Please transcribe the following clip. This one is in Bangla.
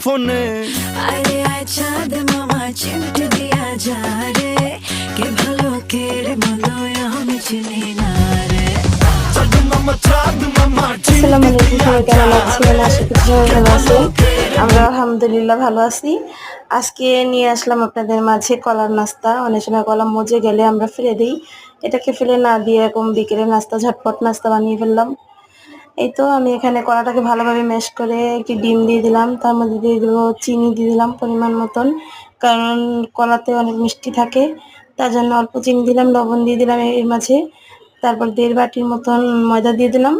ফোনে। আরে আয় চাঁদ মামা চিমটে দিয়া যা রে, কে ভালো কে রে মন্দ আমি চিনি না রে। চাঁদ মামা চাঁদ মামা আসসালামু চিমটি আলাইকুম, দিয়া সবাই যা কেমন আছেন? রে, আশা করি সবাই কে ভালো ভালো আছেন। কে রে আমরা আলহামদুলিল্লাহ ভালো আছি। আজকে নিয়ে আসলাম আপনাদের মাঝে কলার নাস্তা। অনেক সময় কলা মজে গেলে আমরা ফেলে দিই, এটাকে ফেলে না দিয়ে এরকম বিকেলে নাস্তা ঝটপট নাস্তা বানিয়ে ফেললাম। এই তো আমি এখানে কলাটাকে ভালোভাবে ম্যাশ করে একটি ডিম দিয়ে দিলাম, তার মধ্যে দিয়ে দেবো চিনি, দিয়ে দিলাম পরিমাণ মতন, কারণ কলাতে অনেক মিষ্টি থাকে, তার জন্য অল্প চিনি দিলাম, লবণ দিয়ে দিলাম এর মাঝে। তারপর 1.5 বাটির মতন ময়দা দিয়ে দিলাম,